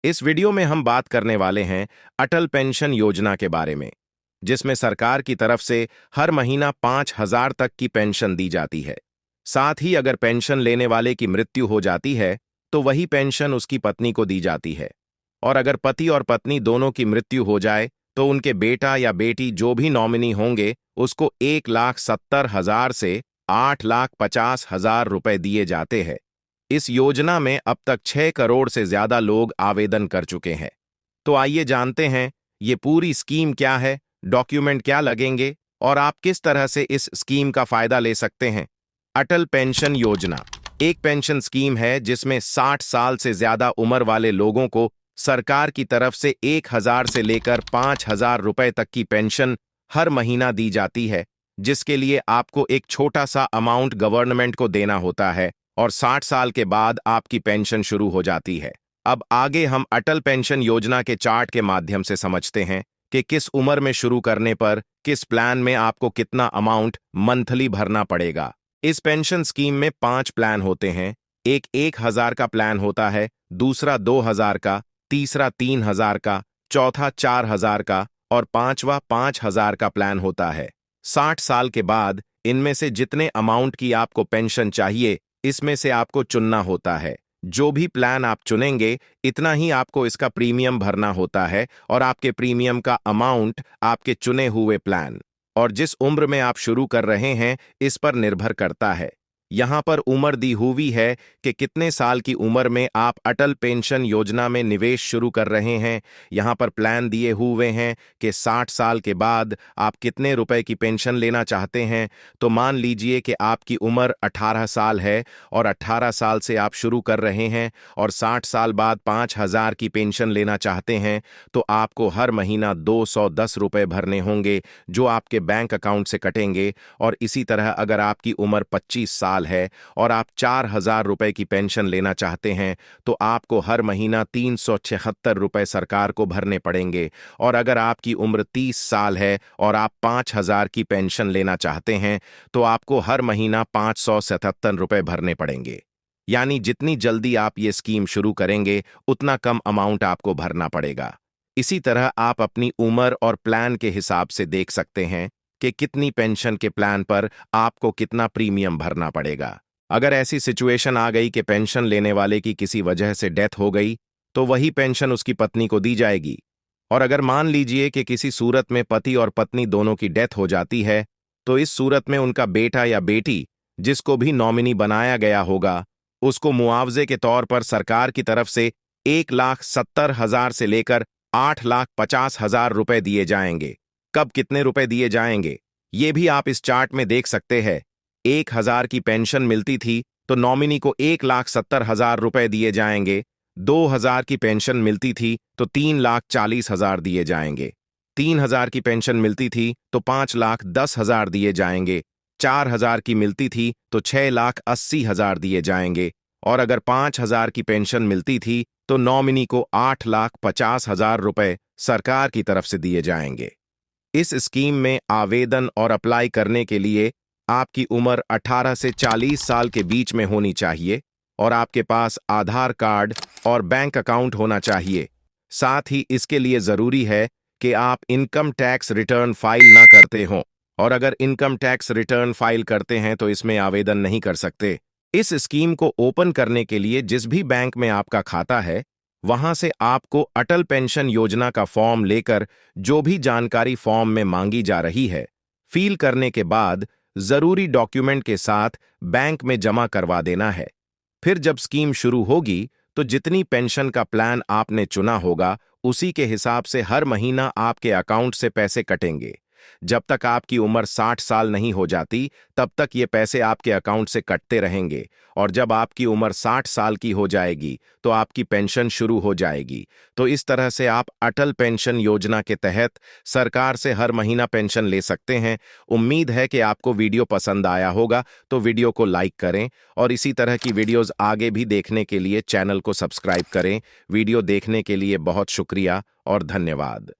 इस वीडियो में हम बात करने वाले हैं अटल पेंशन योजना के बारे में, जिसमें सरकार की तरफ से हर महीना 5,000 तक की पेंशन दी जाती है। साथ ही अगर पेंशन लेने वाले की मृत्यु हो जाती है, तो वही पेंशन उसकी पत्नी को दी जाती है। और अगर पति और पत्नी दोनों की मृत्यु हो जाए, तो उनके बेटा या बेटी जो भी नॉमिनी होंगे, उसको 1,70,000 से 8,50,000 रुपए दिए जाते हैं। इस योजना में अब तक 6 करोड़ से ज्यादा लोग आवेदन कर चुके हैं। तो आइए जानते हैं ये पूरी स्कीम क्या है, डॉक्यूमेंट क्या लगेंगे और आप किस तरह से इस स्कीम का फायदा ले सकते हैं। अटल पेंशन योजना एक पेंशन स्कीम है जिसमें 60 साल से ज्यादा उम्र वाले लोगों को सरकार की तरफ से 1,000 से लेकर 5,000 रुपए तक की पेंशन हर महीना दी जाती है, जिसके लिए आपको एक छोटा सा अमाउंट गवर्नमेंट को देना होता है और 60 साल के बाद आपकी पेंशन शुरू हो जाती है। अब आगे हम अटल पेंशन योजना के चार्ट के माध्यम से समझते हैं कि किस उम्र में शुरू करने पर किस प्लान में आपको कितना अमाउंट मंथली भरना पड़ेगा। इस पेंशन स्कीम में 5 प्लान होते हैं। एक 1,000 का प्लान होता है, दूसरा 2,000 का, तीसरा 3,000 का, चौथा 4,000 का और पांचवा 5,000 का प्लान होता है। 60 साल के बाद इनमें से जितने अमाउंट की आपको पेंशन चाहिए, इसमें से आपको चुनना होता है। जो भी प्लान आप चुनेंगे, इतना ही आपको इसका प्रीमियम भरना होता है और आपके प्रीमियम का अमाउंट आपके चुने हुए प्लान और जिस उम्र में आप शुरू कर रहे हैं इस पर निर्भर करता है। यहां पर उम्र दी हुई है कि कितने साल की उम्र में आप अटल पेंशन योजना में निवेश शुरू कर रहे हैं। यहां पर प्लान दिए हुए हैं कि 60 साल के बाद आप कितने रुपए की पेंशन लेना चाहते हैं। तो मान लीजिए कि आपकी उम्र 18 साल है और 18 साल से आप शुरू कर रहे हैं और 60 साल बाद 5,000 की पेंशन लेना चाहते हैं, तो आपको हर महीना 210 रुपए भरने होंगे, जो आपके बैंक अकाउंट से कटेंगे। और इसी तरह अगर आपकी उम्र 25 साल है और आप 4,000 रुपए की पेंशन लेना चाहते हैं, तो आपको हर महीना 376 रुपए सरकार को भरने पड़ेंगे। और अगर आपकी उम्र 30 साल है और आप 5,000 की पेंशन लेना चाहते हैं, तो आपको हर महीना 577 रुपए भरने पड़ेंगे। यानी जितनी जल्दी आप ये स्कीम शुरू करेंगे, उतना कम अमाउंट आपको भरना पड़ेगा। इसी तरह आप अपनी उम्र और प्लान के हिसाब से देख सकते हैं कि कितनी पेंशन के प्लान पर आपको कितना प्रीमियम भरना पड़ेगा। अगर ऐसी सिचुएशन आ गई कि पेंशन लेने वाले की किसी वजह से डेथ हो गई, तो वही पेंशन उसकी पत्नी को दी जाएगी। और अगर मान लीजिए कि किसी सूरत में पति और पत्नी दोनों की डेथ हो जाती है, तो इस सूरत में उनका बेटा या बेटी, जिसको भी नॉमिनी बनाया गया होगा, उसको मुआवजे के तौर पर सरकार की तरफ से 1,70,000 से लेकर 8,50,000 रुपए दिए जाएंगे। कब कितने रुपए दिए जाएंगे, ये भी आप इस चार्ट में देख सकते हैं। 1,000 की पेंशन मिलती थी तो नॉमिनी को 1,70,000 रुपए दिए जाएंगे। 2,000 की पेंशन मिलती थी तो 3,40,000 दिए जाएंगे। 3,000 की पेंशन मिलती थी तो 5,10,000 दिए जाएंगे। 4,000 की मिलती थी तो 6,80,000 दिए जाएंगे। और अगर 5,000 की पेंशन मिलती थी तो नॉमिनी को 8,50,000 रुपए सरकार की तरफ से दिए जाएंगे। इस स्कीम में आवेदन और अप्लाई करने के लिए आपकी उम्र 18 से 40 साल के बीच में होनी चाहिए और आपके पास आधार कार्ड और बैंक अकाउंट होना चाहिए। साथ ही इसके लिए जरूरी है कि आप इनकम टैक्स रिटर्न फाइल ना करते हों, और अगर इनकम टैक्स रिटर्न फाइल करते हैं तो इसमें आवेदन नहीं कर सकते। इस स्कीम को ओपन करने के लिए जिस भी बैंक में आपका खाता है, वहां से आपको अटल पेंशन योजना का फॉर्म लेकर जो भी जानकारी फॉर्म में मांगी जा रही है, फिल करने के बाद जरूरी डॉक्यूमेंट के साथ बैंक में जमा करवा देना है। फिर जब स्कीम शुरू होगी, तो जितनी पेंशन का प्लान आपने चुना होगा, उसी के हिसाब से हर महीना आपके अकाउंट से पैसे कटेंगे। जब तक आपकी उम्र 60 साल नहीं हो जाती, तब तक ये पैसे आपके अकाउंट से कटते रहेंगे। और जब आपकी उम्र 60 साल की हो जाएगी, तो आपकी पेंशन शुरू हो जाएगी। तो इस तरह से आप अटल पेंशन योजना के तहत सरकार से हर महीना पेंशन ले सकते हैं। उम्मीद है कि आपको वीडियो पसंद आया होगा, तो वीडियो को लाइक करें और इसी तरह की वीडियोस आगे भी देखने के लिए चैनल को सब्सक्राइब करें। वीडियो देखने के लिए बहुत शुक्रिया और धन्यवाद।